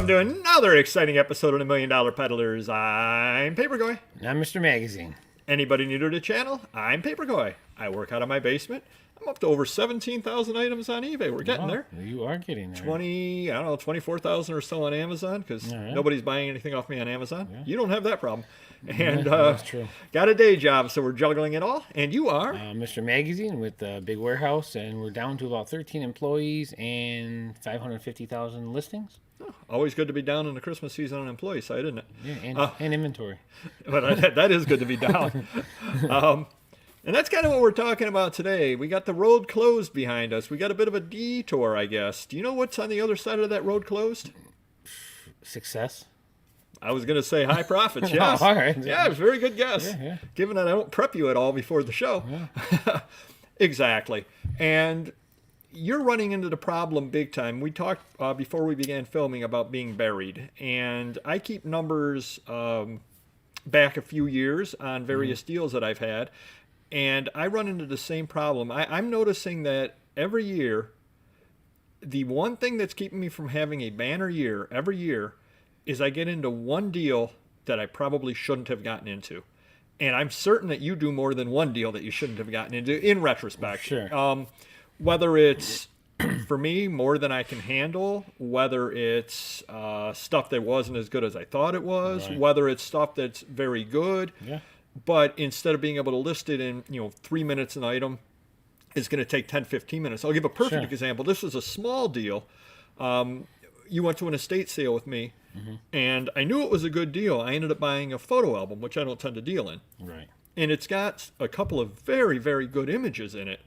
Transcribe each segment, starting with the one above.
welcome to another exciting episode of the $1 Million Peddlers. I'm Papergoy. And I'm Mr. Magazine. Anybody new to the channel? I'm Papergoy. I work out of my basement. I'm up to over 17,000 items on eBay. We're getting there. You are getting there. 24,000 or so on Amazon, because nobody's buying anything off me on Amazon. Yeah. You don't have that problem. And that's true. Got a day job, so we're juggling it all. And you are? Mr. Magazine with a big warehouse, and we're down to about 13 employees and 550,000 listings. Oh, always good to be down in the Christmas season on an employee side, isn't it? Yeah, and inventory. But that is good to be down. And that's kind of what we're talking about today. We got the road closed behind us. We got a bit of a detour, I guess. Do you know what's on the other side of that road closed? Success. I was going to say high profits, yes. All right. Yeah, it was a very good guess. Yeah. Given that I don't prep you at all before the show. Yeah. Exactly. And you're running into the problem big time. We talked before we began filming about being buried. And I keep numbers back a few years on various deals that I've had. And I run into the same problem. I'm noticing that every year, the one thing that's keeping me from having a banner year every year is I get into one deal that I probably shouldn't have gotten into. And I'm certain that you do more than one deal that you shouldn't have gotten into in retrospect. Sure. Whether it's, for me, more than I can handle, whether it's stuff that wasn't as good as I thought it was, Right. whether it's stuff that's very good. Yeah. But instead of being able to list it in 3 minutes an item, it's going to take 10, 15 minutes. I'll give a perfect Sure. example. This was a small deal. You went to an estate sale with me, and I knew it was a good deal. I ended up buying a photo album, which I don't tend to deal in. Right. And it's got a couple of very, very good images in it.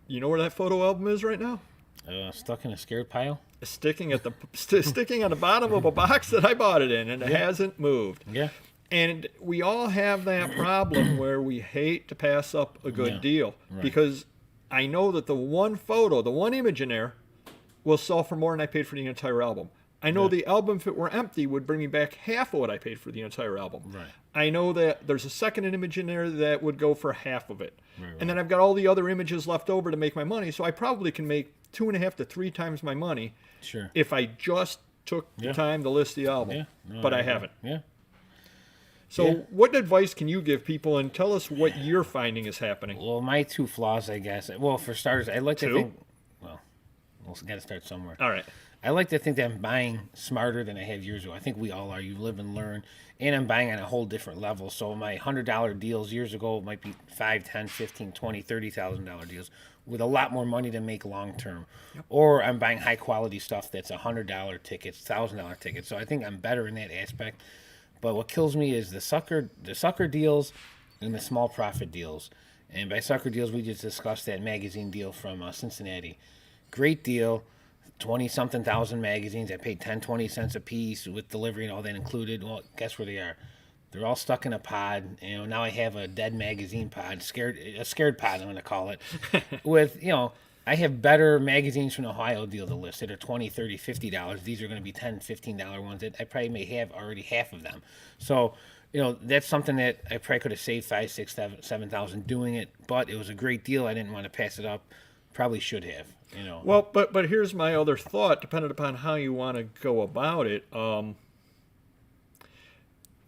You know where that photo album is right now? Stuck in a scared pile? Sticking on the bottom of a box that I bought it in, and it hasn't moved. Yeah. And we all have that problem where we hate to pass up a good deal because I know that the one photo, the one image in there will sell for more than I paid for the entire album. I know the album, if it were empty, would bring me back half of what I paid for the entire album. Right. I know that there's a second image in there that would go for half of it. Right. And then I've got all the other images left over to make my money, so I probably can make 2.5 to 3 times my money Sure. if I just took the time to list the album. Yeah. No, but I haven't. Yeah. So what advice can you give people, and tell us what you're finding is happening? Well, my two flaws, I guess. Well, for starters, I like to Two? think. Well, we'll got to start somewhere. All right. I like to think that I'm buying smarter than I have years ago. I think we all are. You live and learn, and I'm buying on a whole different level. So my $100 deals years ago might be $5, $10, $15, $20, $30,000 deals with a lot more money to make long term. Or I'm buying high quality stuff that's $100 tickets, $1,000 tickets. So I think I'm better in that aspect. But what kills me is the sucker deals and the small profit deals. And by sucker deals, we just discussed that magazine deal from Cincinnati. Great deal. 20-something thousand magazines. I paid 10, 20 cents a piece with delivery and all that included. Well, guess where they are? They're all stuck in a pod. Now I have a dead magazine pod, a scared pod, I'm going to call it. With, I have better magazines from the Ohio deal to list that are $20, $30, $50. These are going to be $10, $15 ones that I probably may have already half of them. So, that's something that I probably could have saved $5,000, $6,000, $7,000 doing it, but it was a great deal. I didn't want to pass it up. Probably should have. Well, but here's my other thought, depending upon how you want to go about it.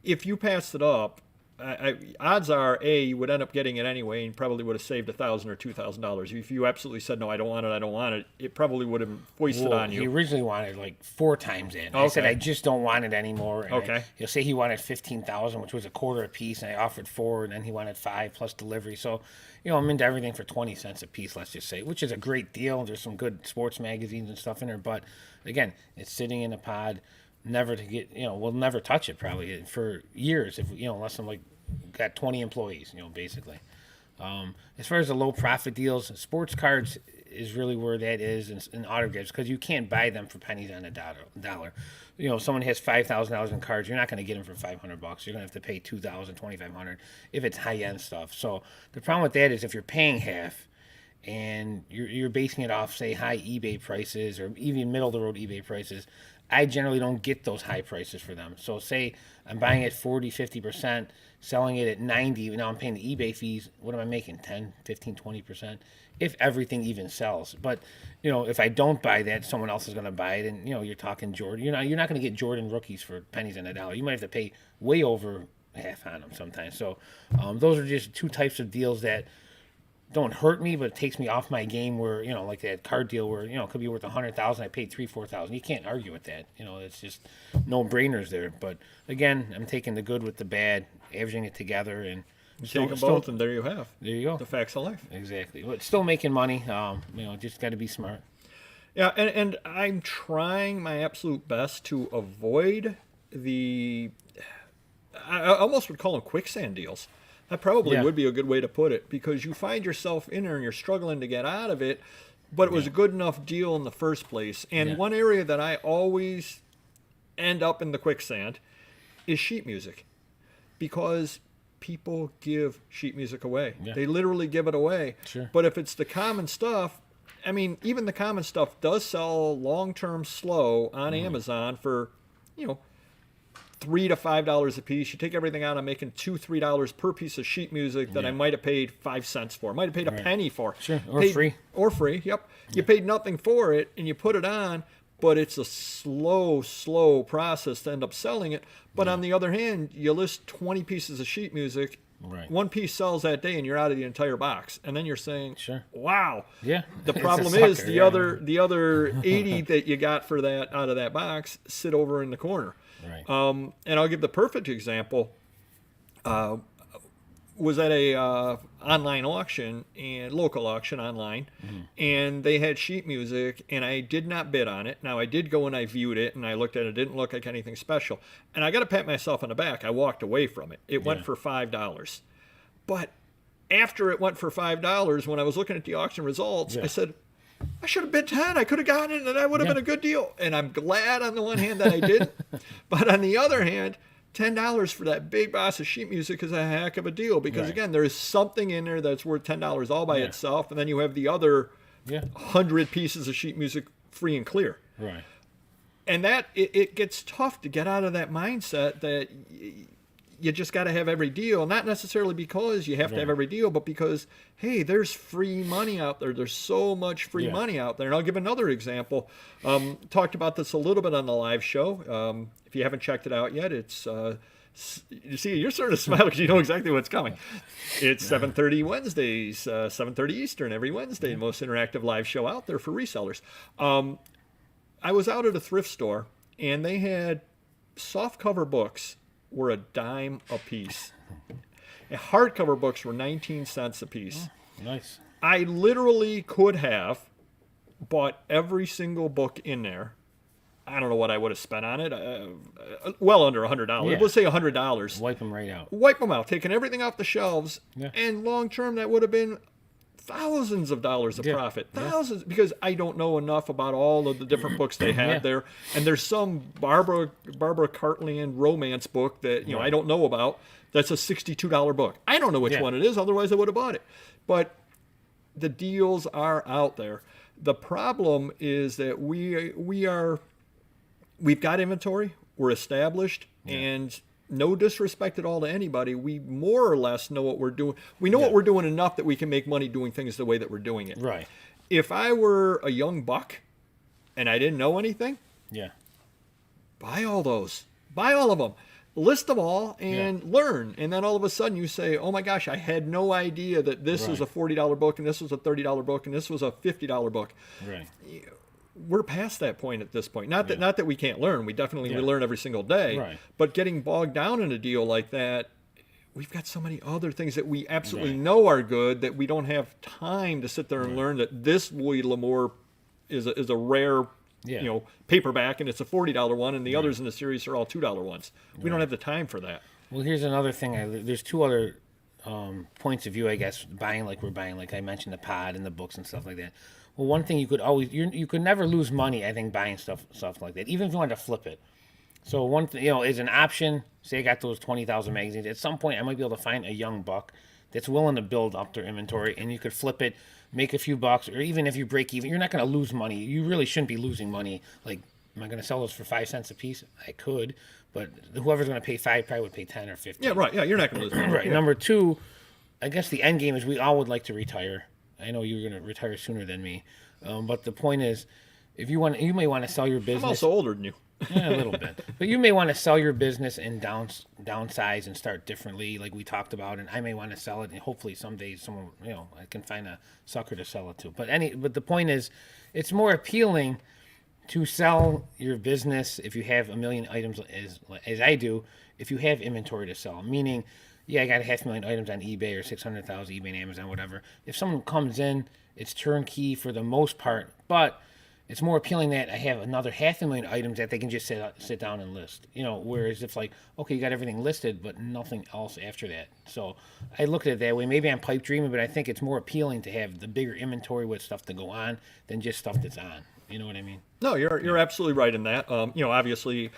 If you passed it up, odds are, A, you would end up getting it anyway and probably would have saved $1,000 or $2,000. If you absolutely said, no, I don't want it, it probably would have foisted on you. He originally wanted like 4 times that. I said, I just don't want it anymore. And he'll say he wanted $15,000, which was a quarter a piece, and I offered 4, and then he wanted 5 plus delivery. So, I'm into everything for 20 cents a piece, let's just say, which is a great deal. There's some good sports magazines and stuff in there, but again, it's sitting in a pod, never to get, we'll never touch it probably for years, if unless I'm got 20 employees, basically. As far as the low profit deals, sports cards is really where that is, in autographs, because you can't buy them for pennies on a dollar. If someone has $5,000 in cards, you're not going to get them for $500. You're going to have to pay $2,000, $2,500 if it's high end stuff. So the problem with that is if you're paying half and you're basing it off, say, high eBay prices or even middle of the road eBay prices, I generally don't get those high prices for them. So say I'm buying it 40, 50%, selling it at 90. Now I'm paying the eBay fees. What am I making? 10, 15, 20%? If everything even sells. But, if I don't buy that, someone else is going to buy it. And, you're talking Jordan. You're not going to get Jordan rookies for pennies on a dollar. You might have to pay way over half on them sometimes. So those are just two types of deals that don't hurt me, but it takes me off my game where, like that card deal where, it could be worth 100,000. I paid 3,000-4,000. You can't argue with that. It's just no brainers there. But again, I'm taking the good with the bad, averaging it together, and you take them both, and there you have. There you go. The facts of life. Exactly. But still making money. Just got to be smart. Yeah, and I'm trying my absolute best to avoid I almost would call them quicksand deals. That probably would be a good way to put it, because you find yourself in there and you're struggling to get out of it, but it was a good enough deal in the first place. And one area that I always end up in the quicksand is sheet music, because people give sheet music away. Yeah. They literally give it away. Sure. But if it's the common stuff, I mean, even the common stuff does sell long-term slow on Amazon for, $3 to $5 a piece. You take everything out, I'm making $2-3 per piece of sheet music that I might have paid 5 cents for. Might have paid a penny for. Sure. Or free. Or free. Yep. You paid nothing for it, and you put it on, but it's a slow process to end up selling it. But on the other hand, you list 20 pieces of sheet music. Right. One piece sells that day, and you're out of the entire box. And then you're saying, "Sure, wow." Yeah. The problem is the other 80 that you got for that out of that box sit over in the corner. Right. And I'll give the perfect example. Was at a online auction, and local auction online, and they had sheet music, and I did not bid on it. Now I did go and I viewed it, and I looked at it. It didn't look like anything special, and I got to pat myself on the back. I walked away from it. It went for $5, but after it went for $5, when I was looking at the auction results, I said, I should have bid 10. I could have gotten it, and that would have been a good deal. And I'm glad on the one hand that I didn't, but on the other hand, $10 for that big box of sheet music is a heck of a deal, because again, there is something in there that's worth $10 all by itself, and then you have the other 100 pieces of sheet music free and clear. Right. And that it gets tough to get out of that mindset that you just got to have every deal, not necessarily because you have to have every deal, but because, hey, there's free money out there. There's so much free money out there. And I'll give another example. Talked about this a little bit on the live show. If you haven't checked it out yet, it's you see, you're sort of smiling because you know exactly what's coming. It's 7:30 Wednesdays, 7:30 Eastern every Wednesday, the most interactive live show out there for resellers. I was out at a thrift store, and they had softcover books were a dime a piece. And hardcover books were 19 cents a piece. Oh, nice. I literally could have bought every single book in there. I don't know what I would have spent on it. Well under $100. Yeah. Let's say $100. Wipe them right out. Wipe them out. Taking everything off the shelves. Yeah. And long term, that would have been thousands of dollars of profit. Thousands. Because I don't know enough about all of the different books they had there. And there's some Barbara Cartland romance book that I don't know about. That's a $62 book. I don't know which one it is. Otherwise, I would have bought it. But the deals are out there. The problem is that we've got inventory. We're established, and no disrespect at all to anybody. We more or less know what we're doing. We know what we're doing enough that we can make money doing things the way that we're doing it. Right. If I were a young buck and I didn't know anything, buy all those. Buy all of them. List them all and learn. And then all of a sudden you say, oh my gosh, I had no idea that this was a $40 book, and this was a $30 book, and this was a $50 book. Right. We're past that point at this point. Not that we can't learn. We definitely we learn every single day. Right. But getting bogged down in a deal like that, we've got so many other things that we absolutely know are good that we don't have time to sit there and learn that this Louis L'Amour is a rare paperback, and it's a $40 one, and the others in the series are all $2 ones. We don't have the time for that. Well, here's another thing. There's two other points of view, I guess, buying like we're buying, like I mentioned, the pod and the books and stuff like that. Well, one thing you could always, you could never lose money, I think, buying stuff like that, even if you wanted to flip it. So one thing, is an option. Say I got those 20,000 magazines. At some point, I might be able to find a young buck that's willing to build up their inventory, and you could flip it, make a few bucks, or even if you break even, you're not going to lose money. You really shouldn't be losing money, like Am I going to sell those for 5 cents a piece? I could, but whoever's going to pay 5 probably would pay 10 or 15. Yeah, right. Yeah, you're not going to lose money. Right. Yeah. Number two, I guess the end game is we all would like to retire. I know you're going to retire sooner than me, but the point is, if you want, you may want to sell your I'm business. also older than you. Yeah, a little bit, but you may want to sell your business and downsize and start differently, like we talked about. And I may want to sell it, and hopefully someday someone, I can find a sucker to sell it to. But the point is, it's more appealing to sell your business if you have a million items, as I do. If you have inventory to sell, meaning, yeah, I got 500,000 items on eBay or 600,000 eBay and Amazon, whatever. If someone comes in, it's turnkey for the most part, but it's more appealing that I have another 500,000 items that they can just sit down and list. Whereas if okay, you got everything listed, but nothing else after that. So I look at it that way. Maybe I'm pipe dreaming, but I think it's more appealing to have the bigger inventory with stuff to go on than just stuff that's on. You know what I mean? No, you're absolutely right in that. Obviously,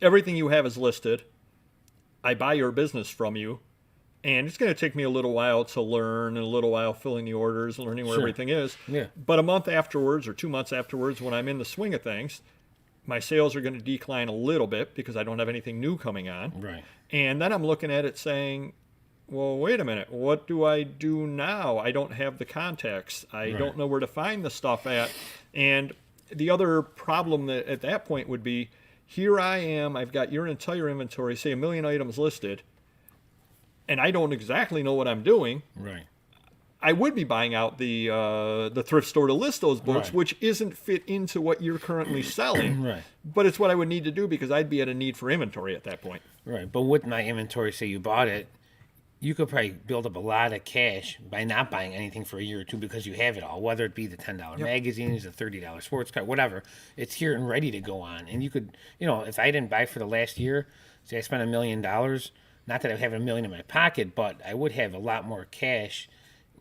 everything you have is listed. I buy your business from you. And it's going to take me a little while to learn, and a little while filling the orders, learning where everything is. Yeah. But a month afterwards or 2 months afterwards, when I'm in the swing of things, my sales are going to decline a little bit because I don't have anything new coming on. Right. And then I'm looking at it saying, well, wait a minute. What do I do now? I don't have the contacts. I don't know where to find the stuff at. And the other problem at that point would be, here I am. I've got your entire inventory, say 1 million items listed, and I don't exactly know what I'm doing. Right. I would be buying out the thrift store to list those books, which isn't fit into what you're currently selling. Right. But it's what I would need to do because I'd be at a need for inventory at that point. Right. But with my inventory, say you bought it, you could probably build up a lot of cash by not buying anything for a year or two because you have it all, whether it be the $10 magazines, the $30 sports card, whatever. It's here and ready to go on. And you could, if I didn't buy for the last year, say I spent $1 million, not that I have $1 million in my pocket, but I would have a lot more cash,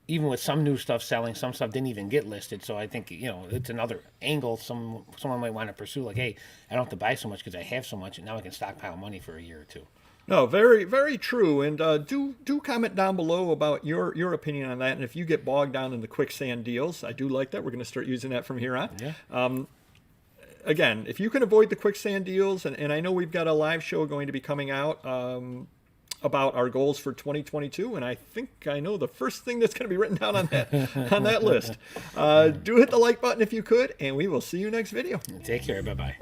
even with some new stuff selling. Some stuff didn't even get listed. So I think, it's another angle someone might want to pursue. Like, hey, I don't have to buy so much because I have so much, and now I can stockpile money for a year or two. No, very, very true. And do comment down below about your opinion on that. And if you get bogged down in the quicksand deals, I do like that. We're going to start using that from here on. Yeah. Again, if you can avoid the quicksand deals, and I know we've got a live show going to be coming out about our goals for 2022, and I think I know the first thing that's going to be written down on that list. Do hit the like button if you could, and we will see you next video. Take care. Bye-bye.